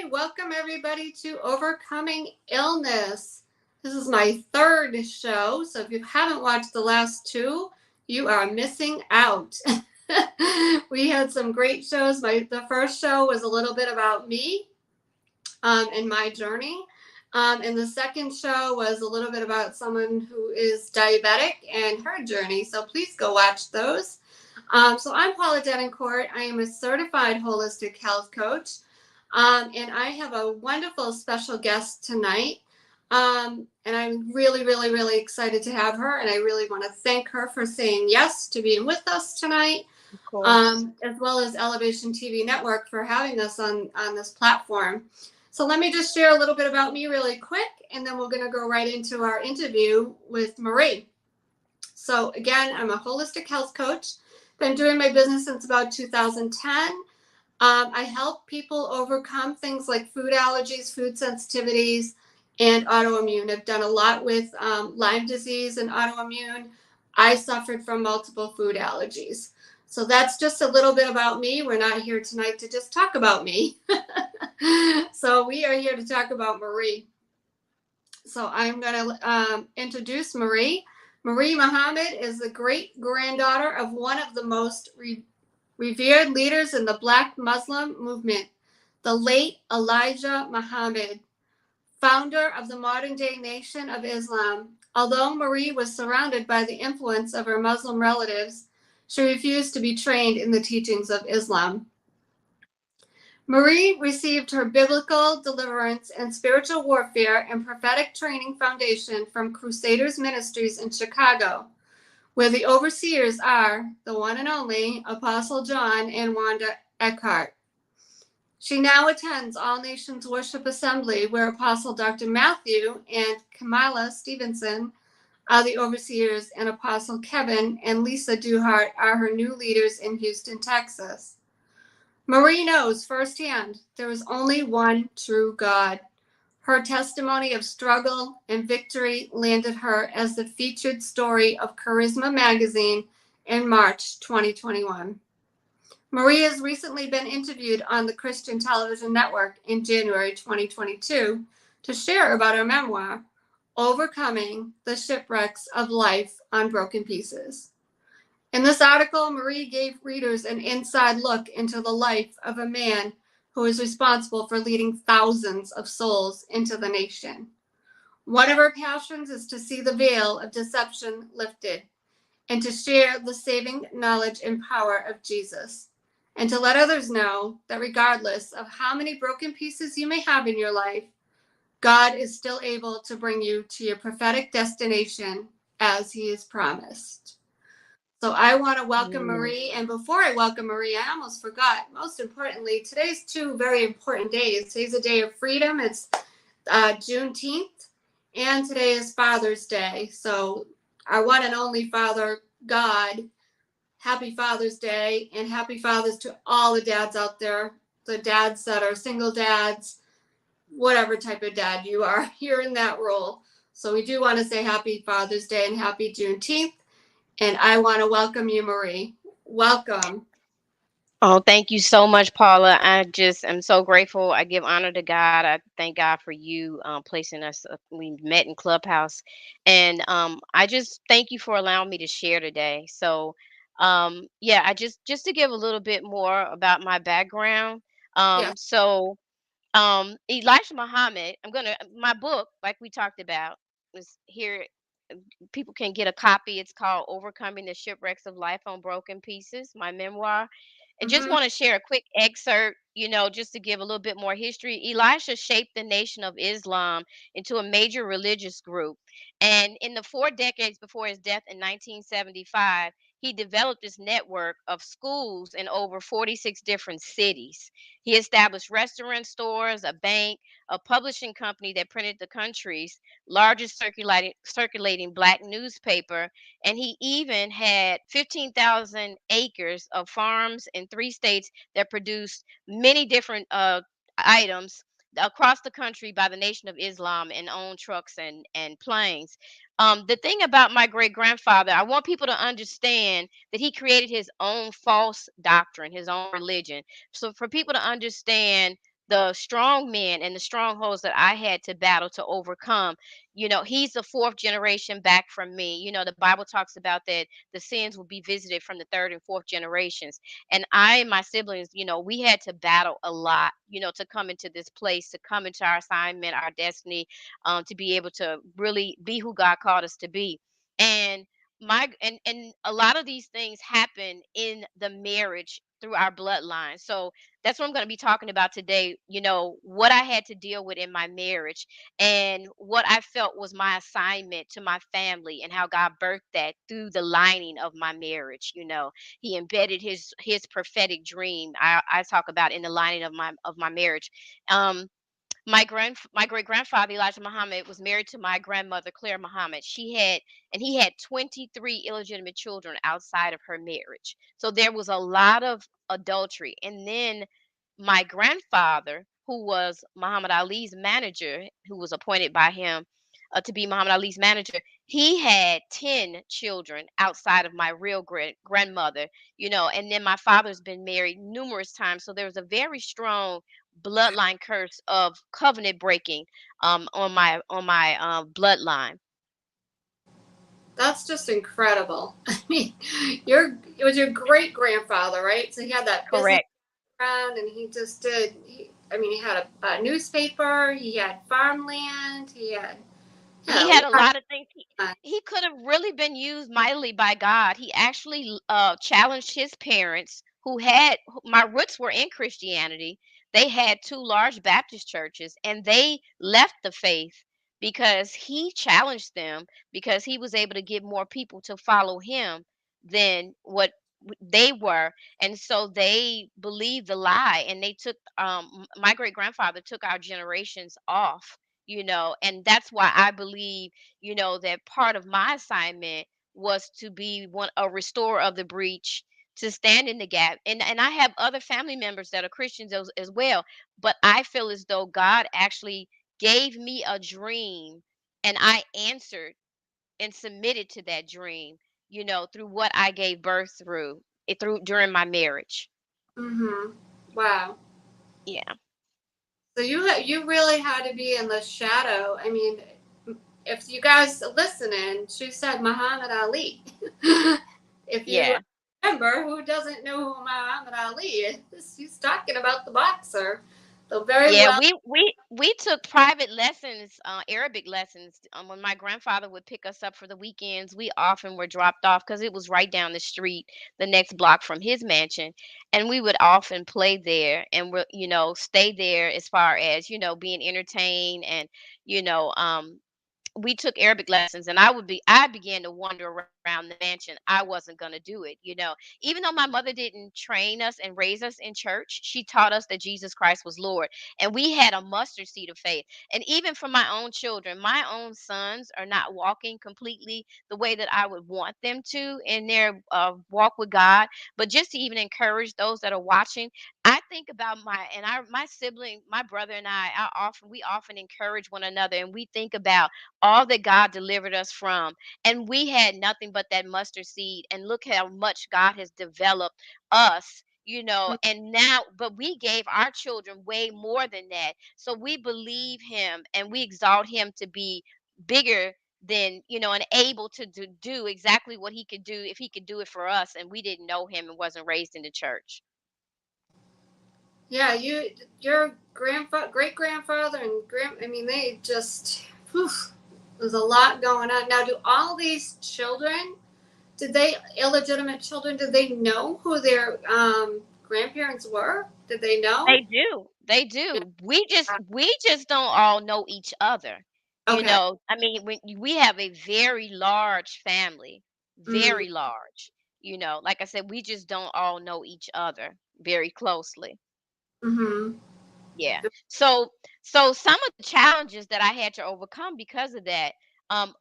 right, welcome everybody to Overcoming Illness. This is my third show, so if you haven't watched the last two, you are missing out. We had some great shows. The first show was a little bit about me and my journey. And the second show was a little bit about someone who is diabetic and her journey. So please go watch those. So I'm Paula Denoncourt. I am a certified holistic health coach. And I have a wonderful special guest tonight. And I'm really, really, really excited to have her. And I really want to thank her for saying yes to being with us tonight, as well as Elevation TV Network for having us on this platform. So let me just share a little bit about me really quick, and then we're going to go right into our interview with Marie. So again, I'm a holistic health coach. Been doing my business since about 2010. I help people overcome things like food allergies, food sensitivities, and autoimmune. I've done a lot with Lyme disease and autoimmune. I suffered from multiple food allergies. So that's just a little bit about me. We're not here tonight to just talk about me. So we are here to talk about Marie. So I'm going to introduce Marie. Marie Muhammad is the great granddaughter of one of the most revered leaders in the Black Muslim movement, the late Elijah Muhammad, founder of the modern-day Nation of Islam. Although Marie was surrounded by the influence of her Muslim relatives, she refused to be trained in the teachings of Islam. Marie received her biblical deliverance and spiritual warfare and prophetic training foundation from Crusaders Ministries in Chicago, where the overseers are the one and only Apostle John and Wanda Eckhart. She now attends All Nations Worship Assembly, where Apostle Dr. Matthew and Kamala Stevenson are the overseers, and Apostle Kevin and Lisa Duhart are her new leaders in Houston, Texas. Marie knows firsthand there is only one true God. Her testimony of struggle and victory landed her as the featured story of Charisma magazine in March 2021. Marie has recently been interviewed on the Christian Television Network in January 2022 to share about her memoir, Overcoming the Shipwrecks of Life on Broken Pieces. In this article, Marie gave readers an inside look into the life of a man who is responsible for leading thousands of souls into the nation. One of her passions is to see the veil of deception lifted and to share the saving knowledge and power of Jesus, and to let others know that regardless of how many broken pieces you may have in your life, God is still able to bring you to your prophetic destination as he has promised. So I want to welcome Marie. And before I welcome Marie, I almost forgot, most importantly, today's two very important days. Today's a day of freedom. It's Juneteenth. And today is Father's Day. So our one and only Father, God, happy Father's Day. And happy Fathers to all the dads out there. The dads that are single dads, whatever type of dad you are, you're in that role. So we do want to say happy Father's Day and happy Juneteenth. And I want to welcome you, Marie. Welcome. Oh, thank you so much, Paula. I just am so grateful. I give honor to God. I thank God for you placing us. We met in Clubhouse, and I just thank you for allowing me to share today. So, yeah, I just to give a little bit more about my background. Yeah. Elijah Muhammad. My book, like we talked about, is here. People can get a copy. It's called Overcoming the Shipwrecks of Life on Broken Pieces, my memoir. And just Mm-hmm. want to share a quick excerpt, just to give a little bit more history. Elisha shaped the Nation of Islam into a major religious group. And in the 4 decades before his death in 1975, he developed this network of schools in over 46 different cities. He established restaurant stores, a bank, a publishing company that printed the country's largest circulating black newspaper, and he even had 15,000 acres of farms in 3 states that produced many different items across the country by the Nation of Islam and owned trucks and planes. The thing about my great grandfather, I want people to understand that he created his own false doctrine, his own religion. So for people to understand the strong men and the strongholds that I had to battle to overcome. He's the fourth generation back from me. The Bible talks about that the sins will be visited from the third and fourth generations. And I and my siblings, we had to battle a lot, to come into this place, to come into our assignment, our destiny, to be able to really be who God called us to be. And and a lot of these things happen in the marriage through our bloodline. So that's what I'm going to be talking about today. What I had to deal with in my marriage and what I felt was my assignment to my family, and how God birthed that through the lining of my marriage. He embedded his prophetic dream. I talk about in the lining of my marriage. My great grandfather Elijah Muhammad was married to my grandmother Claire Muhammad. He had 23 illegitimate children outside of her marriage. So there was a lot of adultery. And then my grandfather, who was Muhammad Ali's manager, who was appointed by him to be Muhammad Ali's manager, he had 10 children outside of my real grandmother. And then my father's been married numerous times. So there was a very strong bloodline curse of covenant breaking on my bloodline. That's just incredible. I mean, it was your great grandfather, right? So he had that business Correct. background, and he just did. I mean, he had a newspaper, he had farmland, he had He a had a lot. lot of things. He could have really been used mightily by God. He actually challenged his parents, my roots were in Christianity. They had two large Baptist churches, and they left the faith because he challenged them, because he was able to get more people to follow him than what they were. And so they believed the lie, and they took my great grandfather took our generations off. And that's why I believe, that part of my assignment was to be a restorer of the breach, to stand in the gap. And I have other family members that are Christians as well, but I feel as though God actually gave me a dream, and I answered and submitted to that dream, through what I gave birth through during my marriage. Mm-hmm. Wow. Yeah. So you really had to be in the shadow. I mean, if you guys listening, she said Muhammad Ali. If you Yeah. remember, who doesn't know who Muhammad Ali is? She's talking about the boxer, the very Yeah, well. we took private lessons, Arabic lessons. When my grandfather would pick us up for the weekends, we often were dropped off because it was right down the street, the next block from his mansion, and we would often play there, and stay there as far as being entertained. And we took Arabic lessons, and I began to wander around the mansion. I wasn't going to do it, even though my mother didn't train us and raise us in church. She taught us that Jesus Christ was Lord, and we had a mustard seed of faith. And even for my own children, my own sons are not walking completely the way that I would want them to in their walk with God. But just to even encourage those that are watching, I think about my sibling, my brother and we often encourage one another, and we think about all that God delivered us from. And we had nothing but that mustard seed. And look how much God has developed us. And now, but we gave our children way more than that. So we believe him, and we exalt him to be bigger than, and able to do exactly what he could do if he could do it for us. And we didn't know him and wasn't raised in the church. Yeah, your grandfather, great grandfather, and I mean, they just. Whew, there's a lot going on now. Do all these children? Did they illegitimate children? Did they know who their grandparents were? Did they know? They do. They Yeah. do. We just don't all know each other. Okay. I mean, we have a very large family, Mm, very large. Like I said, we just don't all know each other very closely. mm-hmm. Yeah. So some of the challenges that I had to overcome because of that,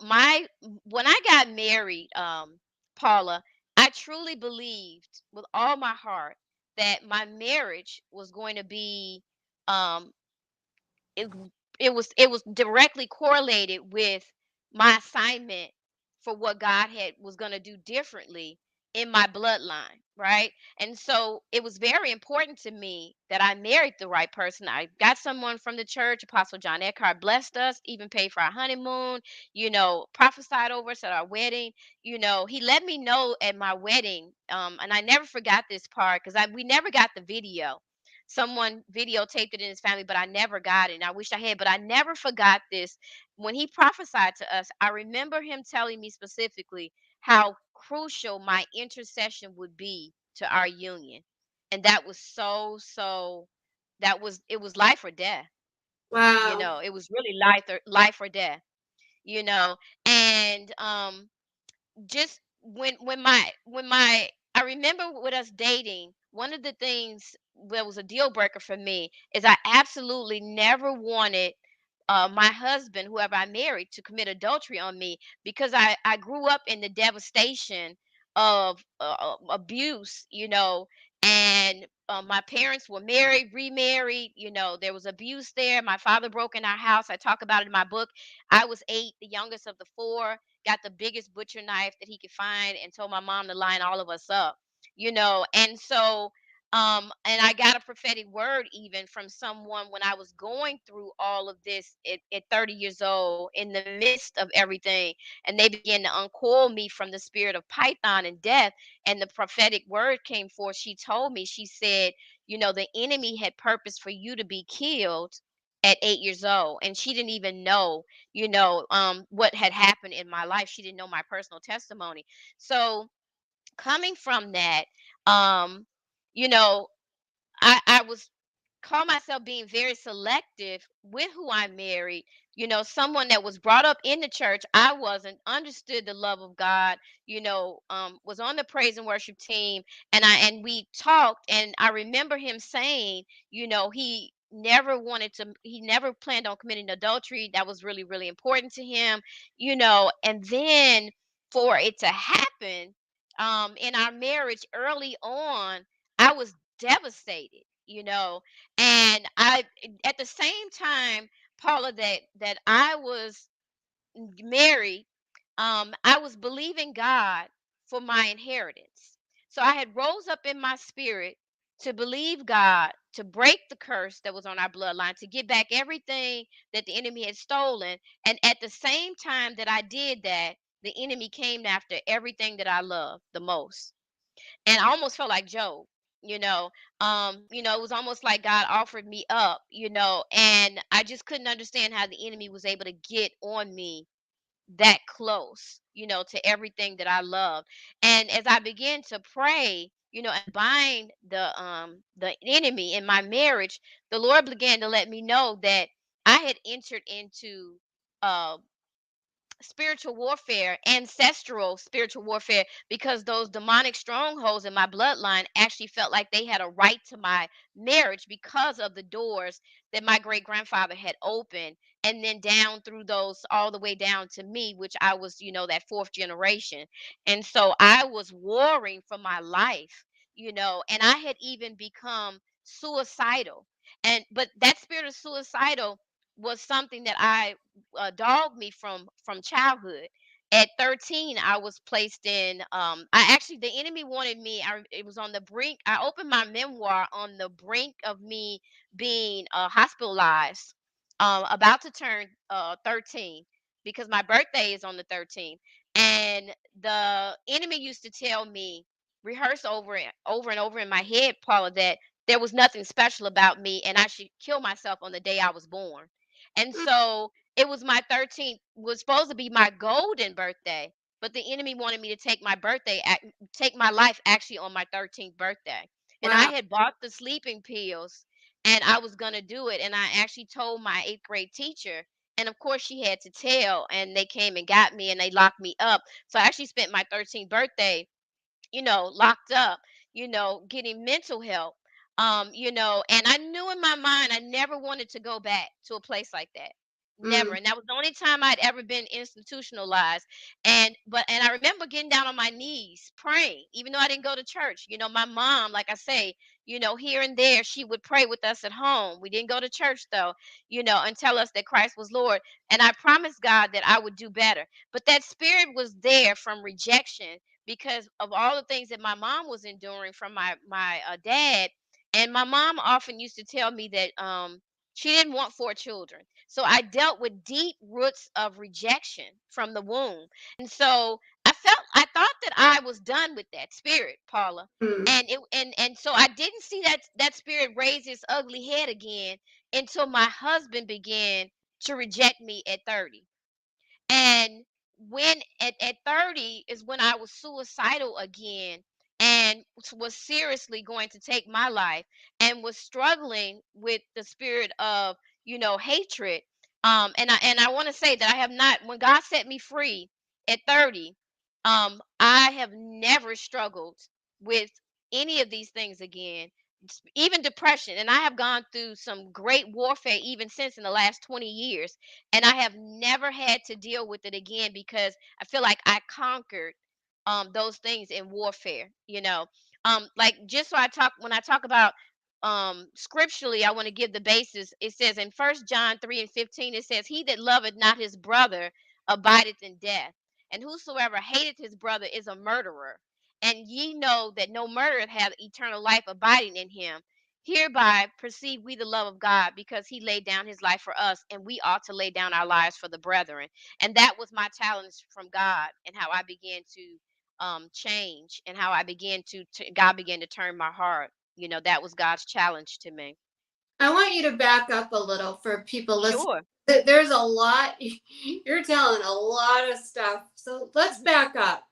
my when I got married, Paula, I truly believed with all my heart that my marriage was going to be um it it was directly correlated with my assignment for what God had was going to do differently in my bloodline. right? And so it was very important to me that I married the right person. I got someone from the church. Apostle John Eckhart blessed us, even paid for our honeymoon, prophesied over us at our wedding. He let me know at my wedding, and I never forgot this part because we never got the video. Someone videotaped it in his family, but I never got it. And I wish I had, but I never forgot this. When he prophesied to us, I remember him telling me specifically how crucial my intercession would be to our union. And that was it was life or death. Wow. It was really life or death, you know. And just when my I remember with us dating, one of the things that was a deal breaker for me is I absolutely never wanted my husband, whoever I married, to commit adultery on me because I grew up in the devastation of abuse, and my parents were married, remarried, there was abuse there. My father broke in our house. I talk about it in my book. I was 8, the youngest of the 4, got the biggest butcher knife that he could find and told my mom to line all of us up, and so and I got a prophetic word even from someone when I was going through all of this at 30 years old in the midst of everything. And they began to uncoil me from the spirit of Python and death. And the prophetic word came forth. She told me, she said, the enemy had purpose for you to be killed at 8 years old. And she didn't even know, what had happened in my life. She didn't know my personal testimony. So coming from that, um, you know, I was call myself being very selective with who I married. Someone that was brought up in the church. I wasn't, understood the love of God, was on the praise and worship team, and we talked, and I remember him saying, he never planned on committing adultery. That was really, really important to him, and then for it to happen in our marriage early on, I was devastated, and I at the same time, Paula, that I was married, I was believing God for my inheritance. So I had rose up in my spirit to believe God to break the curse that was on our bloodline, to get back everything that the enemy had stolen. And at the same time that I did that, the enemy came after everything that I loved the most. And I almost felt like Job, it was almost like God offered me up, and I just couldn't understand how the enemy was able to get on me that close, to everything that I loved. And as I began to pray, and bind the enemy in my marriage, the Lord began to let me know that I had entered into uh spiritual warfare, ancestral spiritual warfare, because those demonic strongholds in my bloodline actually felt like they had a right to my marriage because of the doors that my great grandfather had opened, and then down through those all the way down to me, which I was, that fourth generation. And so I was warring for my life, and I had even become suicidal. But that spirit of suicidal was something that I dogged me from childhood. At 13, I was placed in. I actually, the enemy wanted me. It was on the brink. I opened my memoir on the brink of me being hospitalized, about to turn 13, because my birthday is on the 13th. And the enemy used to tell me, rehearse over and over in my head, Paula, that there was nothing special about me, and I should kill myself on the day I was born. And Mm. so it was my 13th, was supposed to be my golden birthday, but the enemy wanted me to take my life actually on my 13th birthday. And I Wow. had bought the sleeping pills, and I was going to do it. And I actually told my 8th grade teacher. And of course, she had to tell, and they came and got me and they locked me up. So I actually spent my 13th birthday, locked up, getting mental help. And I knew in my mind I never wanted to go back to a place like that. Never. Mm. And that was the only time I'd ever been institutionalized. And I remember getting down on my knees praying, even though I didn't go to church. My mom, like I say, here and there, she would pray with us at home. We didn't go to church though, and tell us that Christ was Lord. And I promised God that I would do better. But that spirit was there from rejection, because of all the things that my mom was enduring from my dad. And my mom often used to tell me that she didn't want 4 children. So I dealt with deep roots of rejection from the womb. And so I thought that I was done with that spirit, Paula. Mm. And so I didn't see that spirit raise its ugly head again until my husband began to reject me at 30. And when at 30 is when I was suicidal again, and was seriously going to take my life, and was struggling with the spirit of, hatred. And I want to say that I have not, when God set me free at 30, I have never struggled with any of these things again, even depression. And I have gone through some great warfare even since, in the last 20 years, and I have never had to deal with it again, because I feel like I conquered those things in warfare. Like, just so I talk when I talk about scripturally, I want to give the basis. It says in First John 3:15, it says, "He that loveth not his brother abideth in death, and whosoever hateth his brother is a murderer. And ye know that no murderer hath eternal life abiding in him. Hereby perceive we the love of God, because he laid down his life for us, and we ought to lay down our lives for the brethren." And that was my challenge from God, and how I began to change, and how I began God began to turn my heart. That was God's challenge to me. I want you to back up a little for people listening. Sure. There's a lot, you're telling a lot of stuff. So let's Mhm. back up.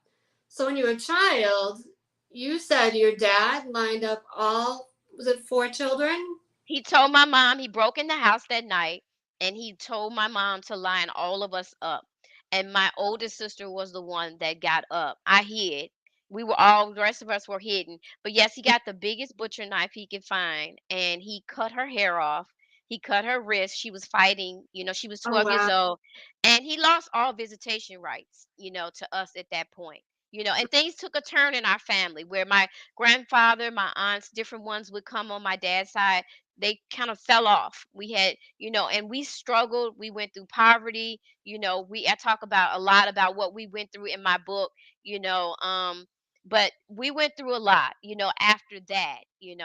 So when you were a child, you said your dad lined up all, was it 4 children? He told my mom, he broke in the house that night, and he told my mom to line all of us up. And my oldest sister was the one that got up. I hid. The rest of us were hidden. But yes, he got the biggest butcher knife he could find, and he cut her hair off. He cut her wrist. She was fighting, she was Oh, 12 years wow. old. And he lost all visitation rights, to us at that point. And things took a turn in our family, where my grandfather, my aunts, different ones would come on my dad's side. They kind of fell off. We had, and we struggled. We went through poverty. I talk about a lot about what we went through in my book, you know, um, but we went through a lot, after that,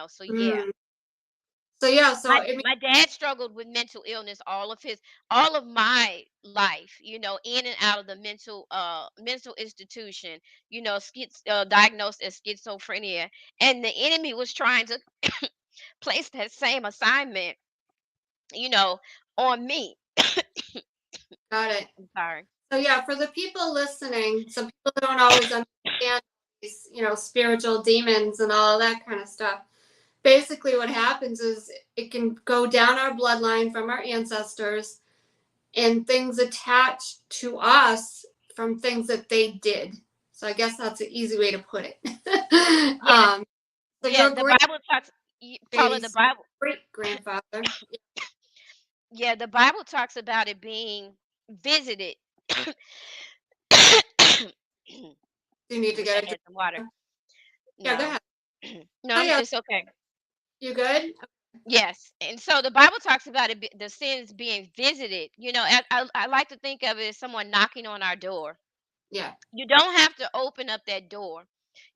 so yeah. Mm. So yeah, so My I mean, my dad struggled with mental illness all of my life, in and out of the mental institution, diagnosed as schizophrenia. And the enemy was trying to place that same assignment, you know, on me. got it. I'm sorry. So yeah, for the people listening, some people don't always understand these, spiritual demons and all that kind of stuff. Basically, what happens is it can go down our bloodline from our ancestors, and things attached to us from things that they did. So I guess that's an easy way to put it. Yeah, So yeah. your The great Bible talks, Paula. The Shady's Bible, great grandfather. yeah, the Bible talks about it being visited. You need to Wish I get a had some water. drink. Yeah, go No, ahead. So no, yeah, it's okay. you good? Yes, and so the Bible talks about the sins being visited. I like to think of it as someone knocking on our door. Yeah, You don't have to open up that door.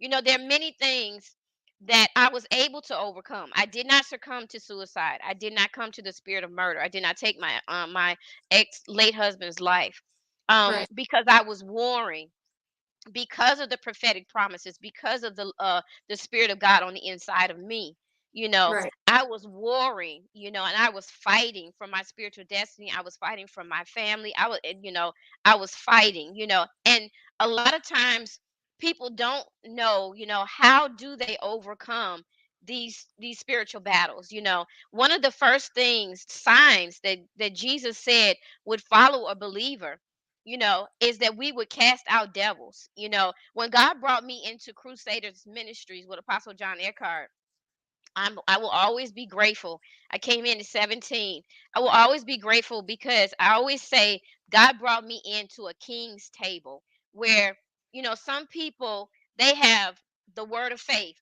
There are many things that I was able to overcome. I did not succumb to suicide. I did not come to the spirit of murder. I did not take my ex late husband's life, right, because I was warring, because of the prophetic promises, because of the spirit of God on the inside of me. right. I was warring, and I was fighting for my spiritual destiny. I was fighting for my family. I was fighting, and a lot of times people don't know, how do they overcome these spiritual battles. One of the first things, signs that Jesus said would follow a believer, is that we would cast out devils. When God brought me into Crusaders Ministries with Apostle John Eckhart, I will always be grateful. I came in at 17. I will always be grateful, because I always say God brought me into a king's table where, some people, they have the word of faith,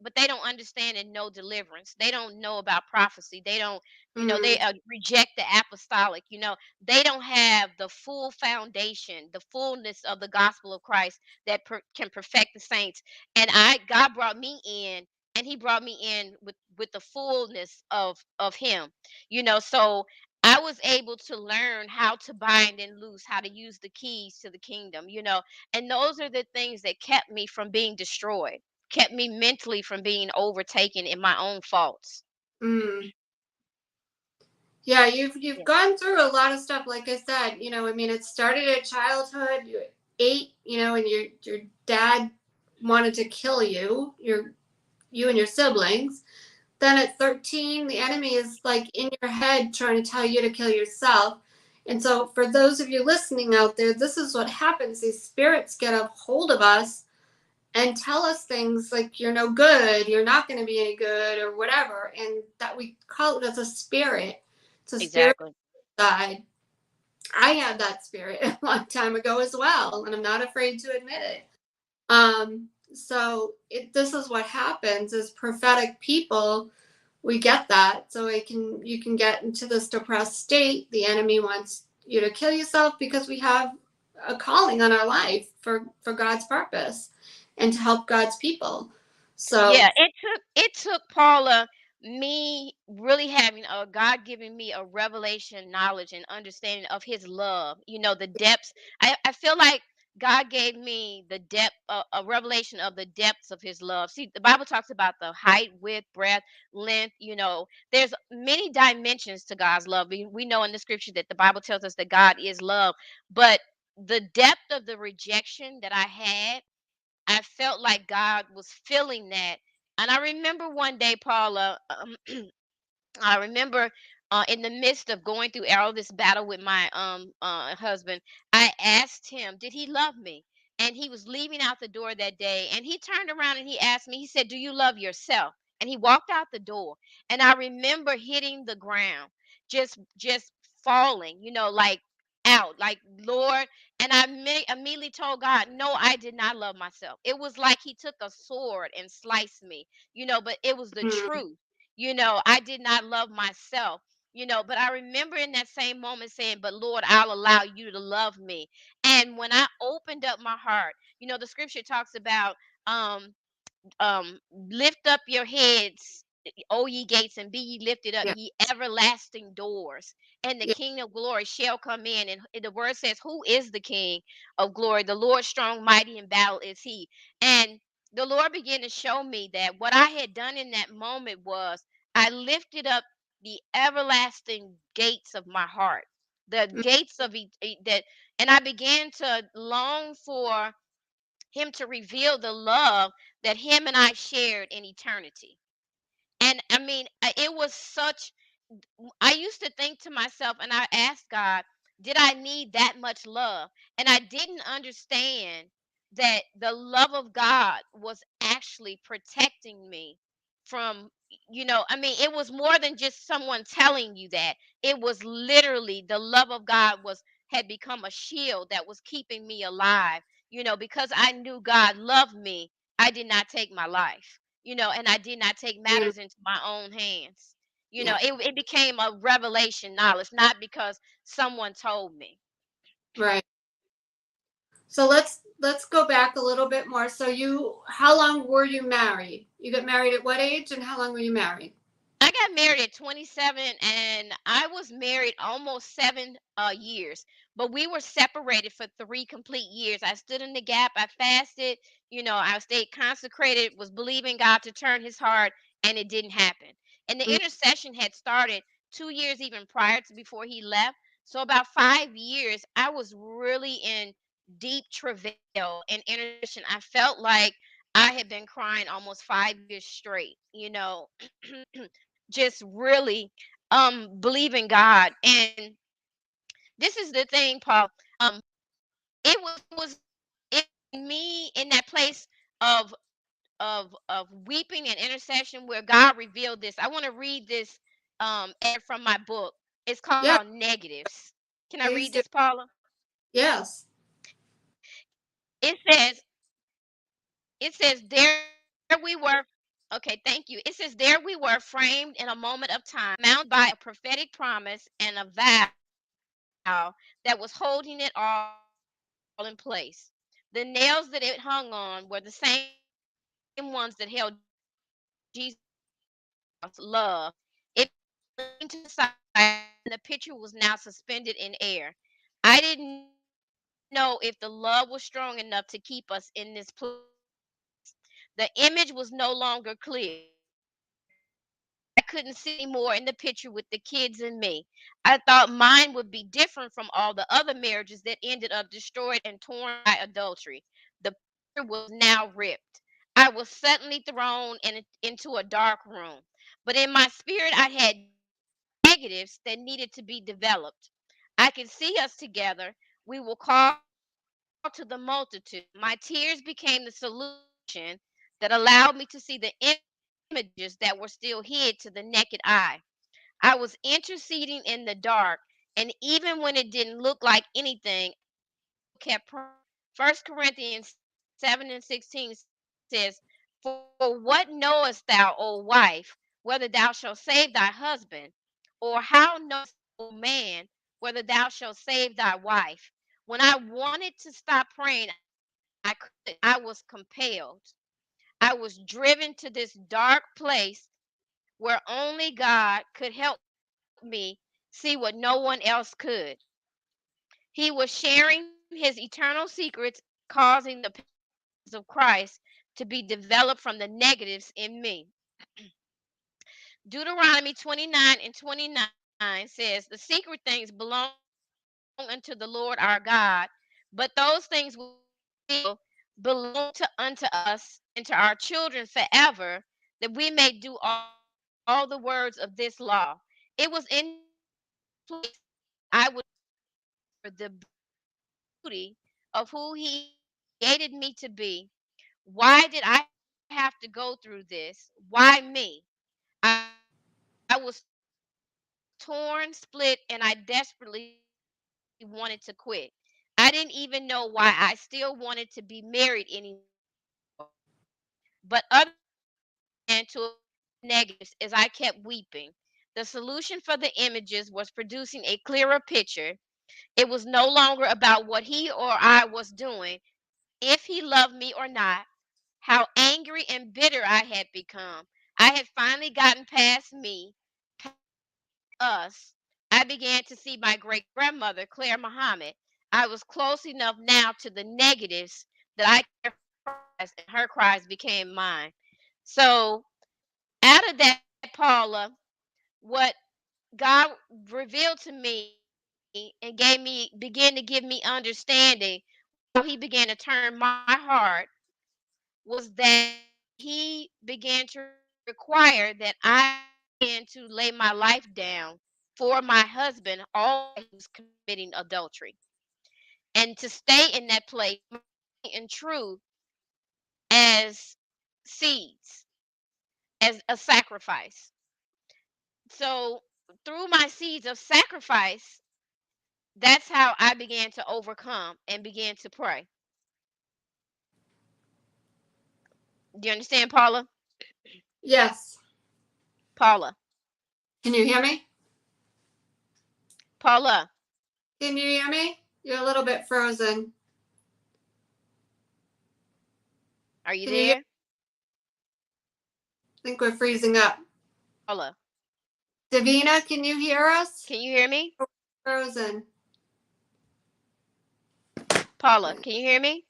but they don't understand and know deliverance. They don't know about prophecy. They don't They Mm, reject the apostolic. They don't have the full foundation, the fullness of the gospel of Christ that can perfect the saints. And God brought me in, and He brought me in with the fullness of Him. So I was able to learn how to bind and loose, how to use the keys to the kingdom. And those are the things that kept me from being destroyed, kept me mentally from being overtaken in my own faults. mm. Yeah, you've Yeah. gone through a lot of stuff. Like I said, I mean, it started at childhood. You were 8, and your dad wanted to kill you and your siblings. Then at 13, the enemy is like in your head trying to tell you to kill yourself. And so, for those of you listening out there, this is what happens. These spirits get a hold of us and tell us things like you're no good, you're not going to be any good, or whatever. And that we call it as a spirit. It's a spirit Exactly. side. I had that spirit a long time ago as well, and I'm not afraid to admit it. This is what happens as prophetic people. We get that, so you can get into this depressed state. The enemy wants you to kill yourself because we have a calling on our life for God's purpose and to help God's people. So, Yeah, it took Paula, me really having a God giving me a revelation knowledge and understanding of his love, the depths. I feel like God gave me the depth, a revelation of the depths of his love. See, the Bible talks about the height, width, breadth, length. There's many dimensions to God's love. We know in the scripture that the Bible tells us that God is love, but the depth of the rejection that I had, I felt like God was feeling that. And I remember one day, Paula, I remember in the midst of going through all this battle with my husband, I asked him, did he love me? And he was leaving out the door that day, and he turned around and he asked me, he said, do you love yourself? And he walked out the door. And I remember hitting the ground, just falling, like out, like, Lord. And I immediately told God, no, I did not love myself. It was like he took a sword and sliced me, but it was the mm, truth. I did not love myself. But I remember in that same moment saying, but Lord, I'll allow you to love me. And when I opened up my heart, the scripture talks about um lift up your heads, O ye gates, and be ye lifted up, yeah, ye everlasting doors, and the yeah, King of glory shall come in. And the word says, who is the King of glory? The Lord strong, mighty in battle is he. And the Lord began to show me that what I had done in that moment was I lifted up the everlasting gates of my heart, the mm, gates of that, and I began to long for him to reveal the love that him and I shared in eternity. And I mean, it was such, I used to think to myself, and I asked God, did I need that much love? And I didn't understand that the love of God was actually protecting me from, I mean, it was more than just someone telling you that. It was literally the love of God had become a shield that was keeping me alive, because I knew God loved me. I did not take my life, and I did not take mm, matters into my own hands. yeah, It became a revelation knowledge, not because someone told me. right. So let's go back a little bit more. So how long were you married? You got married at what age, and how long were you married? I got married at 27, and I was married almost 7 years, but we were separated for 3 complete years. I stood in the gap, I fasted, I stayed consecrated, was believing God to turn his heart, and it didn't happen. And the Mm, intercession had started 2 years even prior to before he left. So about 5 years, I was really in deep travail and intercession. I felt like I had been crying almost 5 years straight, just really believing God. And this is the thing, Paul. Um it was me in that place of of weeping and intercession where God revealed this. I want to read this excerpt from my book. It's called yeah, Negatives. Can I read please do. this, Paula? Yes. It says, there we were. Okay, thank you. It says, there we were, framed in a moment of time, mounted by a prophetic promise and a vow that was holding it all in place. The nails that it hung on were the same ones that held Jesus to the cross, love. It leaned to the side, and the picture was now suspended in air. I didn't know if the love was strong enough to keep us in this place. The image was no longer clear. I couldn't see anymore in the picture with the kids in me. I thought mine would be different from all the other marriages that ended up destroyed and torn by adultery. The picture was now ripped. I was suddenly thrown into a dark room. But in my spirit, I had negatives that needed to be developed. I could see us together. We will call to the multitude. My tears became the solution that allowed me to see the images that were still hid to the naked eye. I was interceding in the dark, and even when it didn't look like anything, I still kept praying. First Corinthians 7:16 says, For what knowest thou, O wife, whether thou shalt save thy husband? Or how knowest thou, O man, whether thou shalt save thy wife? When I wanted to stop praying, I couldn't. I was compelled. I was driven to this dark place where only God could help me see what no one else could. He was sharing his eternal secrets, causing the passions of Christ to be developed from the negatives in me. Deuteronomy 29:29 says, the secret things belong unto the Lord our God, but those things which are revealed belong unto us and to our children forever, that we may do all the words of this law. It was in this place that I would discover the beauty of who He created me to be. Why did I have to go through this? Why me? I was torn, split, and I desperately wanted to quit. I didn't even know why I still wanted to be married anymore. But other than to eliminate the negatives, as I kept weeping, the solution for the images was producing a clearer picture. It was no longer about what he or I was doing, if he loved me or not, how angry and bitter I had become. I had finally gotten past me, past us. I began to see my great grandmother, Claire Muhammad. I was close enough now to the negatives that I could empathize, and her cries became mine. So, out of that, Paula, what God revealed to me and began to give me understanding, how He began to turn my heart, was that He began to require that I begin to lay my life down for my husband, although he was committing adultery, and to stay in that place, remaining in truth as seeds, as a sacrifice. So, through my seeds of sacrifice, that's how I began to overcome and began to pray. Do you understand, Paula? Yes. Paula. Can you hear me? Paula, Can you hear me? You're a little bit frozen. are you Can you hear? there? I think we're freezing up. Paula, Davina, can you hear us? can you hear me? Frozen. Paula, can you hear me?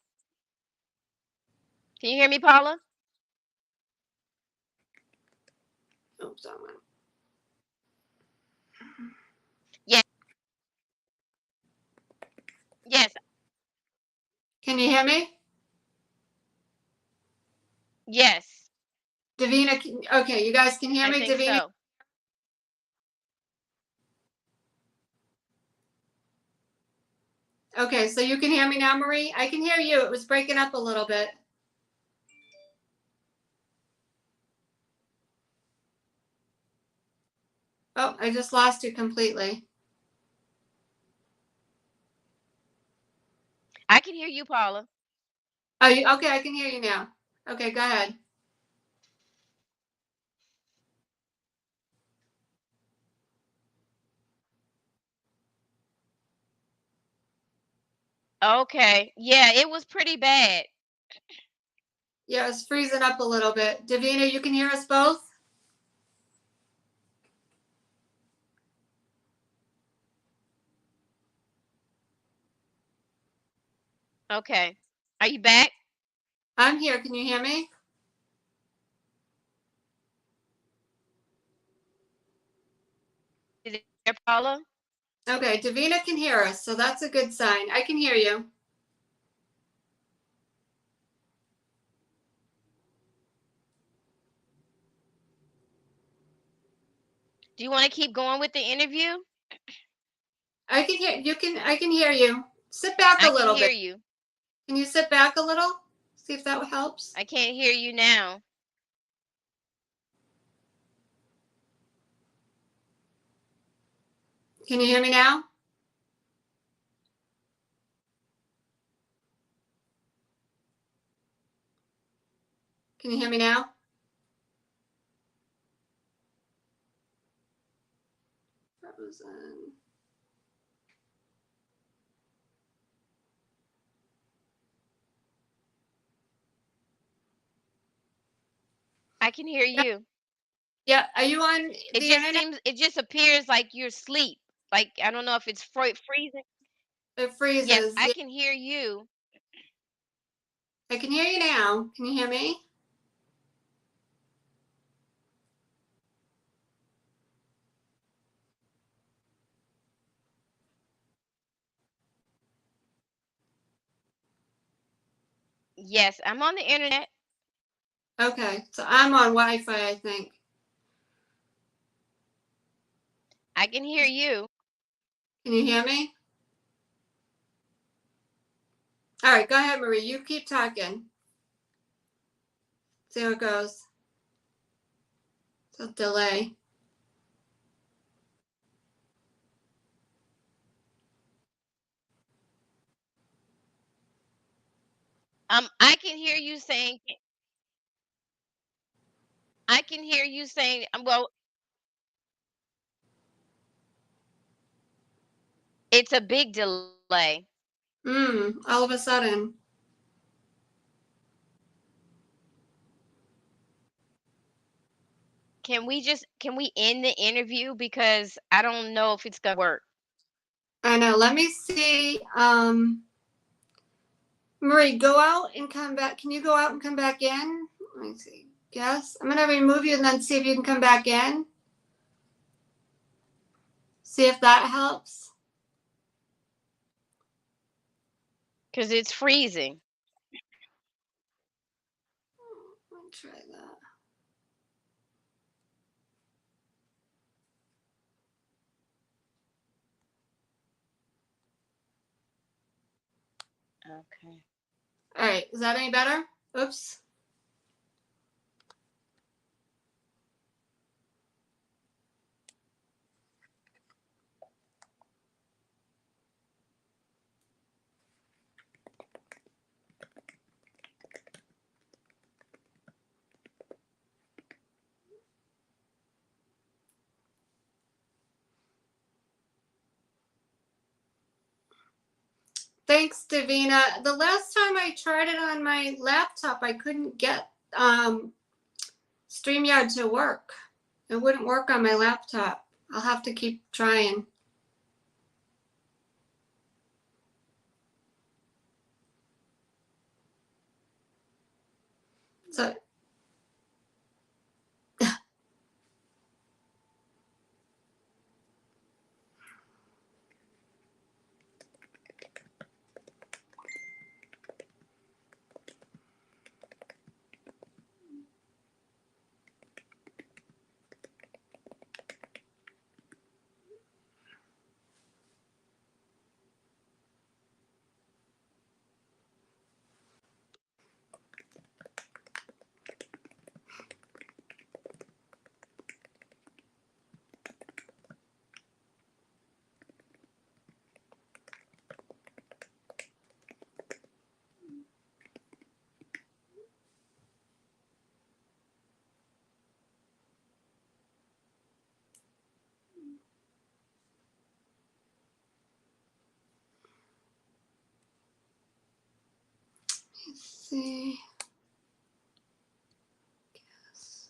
Can you hear me, Paula? Oops, I went. Yes, Can you hear me? yes, Davina, okay, you guys can hear I me? think Davina? so. Okay, so you can hear me now, Marie? I can hear you. It was breaking up a little bit. Oh, I just lost you completely. I can hear you, Paula. Oh, okay, I can hear you now. Okay, go ahead. Okay. Yeah, it was pretty bad. Yeah, it's freezing up a little bit. Davina, you can hear us both? Okay. Are you back? I'm here. Can you hear me? Is it there, Paula? Okay, Davina can hear us, so that's a good sign. I can hear you. Do you want to keep going with the interview? I can hear you can I can hear you. Sit back a I can little hear bit. you. Can you sit back a little? See if that helps. I can't hear you now. Can you hear me now? Can you hear me now? Frozen. I can hear Yeah, you. yeah. Are you on It the just internet? seems, it just appears like you're asleep. Like, I don't know if it's freezing. It Yes, freezes. I Yeah, can hear you. I can hear you now. Can you hear me? Yes, I'm on the internet. Okay, so I'm on Wi-Fi, I think. I can hear you. Can you hear me? All right, go ahead, Marie. You keep talking. See how it goes. It's a delay. I can hear you saying, I can hear you saying, well, it's a big delay. All of a sudden. Can we end the interview because I don't know if it's gonna work. I know. Let me see. Marie, go out and come back. Can you go out and come back in? Let me see. Yes. I'm going to remove you and then see if you can come back in. See if that helps. Because it's freezing. Let me try that. Okay. All right. Is that any better? Oops. Thanks, Davina. The last time I tried it on my laptop, I couldn't get StreamYard to work. It wouldn't work on my laptop. I'll have to keep trying. So, see. Yes.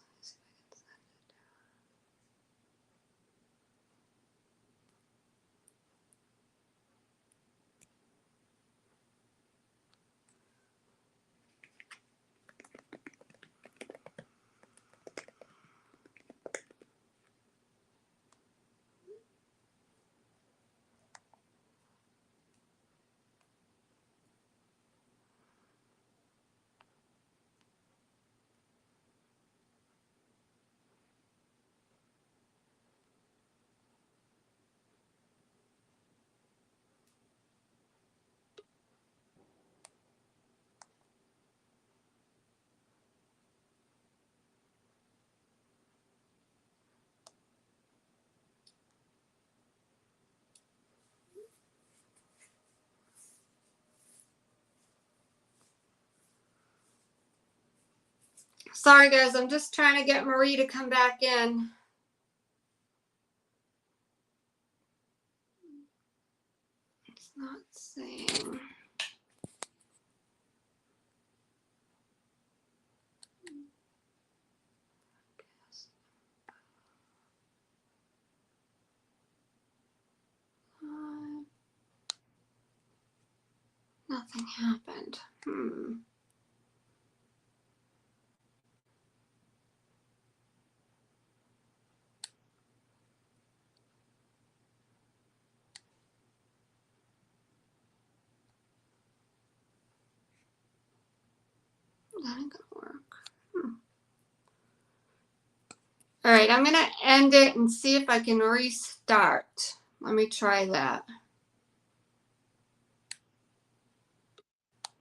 Sorry, guys. I'm just trying to get Marie to come back in. It's not saying. Nothing happened. That ain't gonna work. All right, I'm gonna end it and see if I can restart. Let me try that.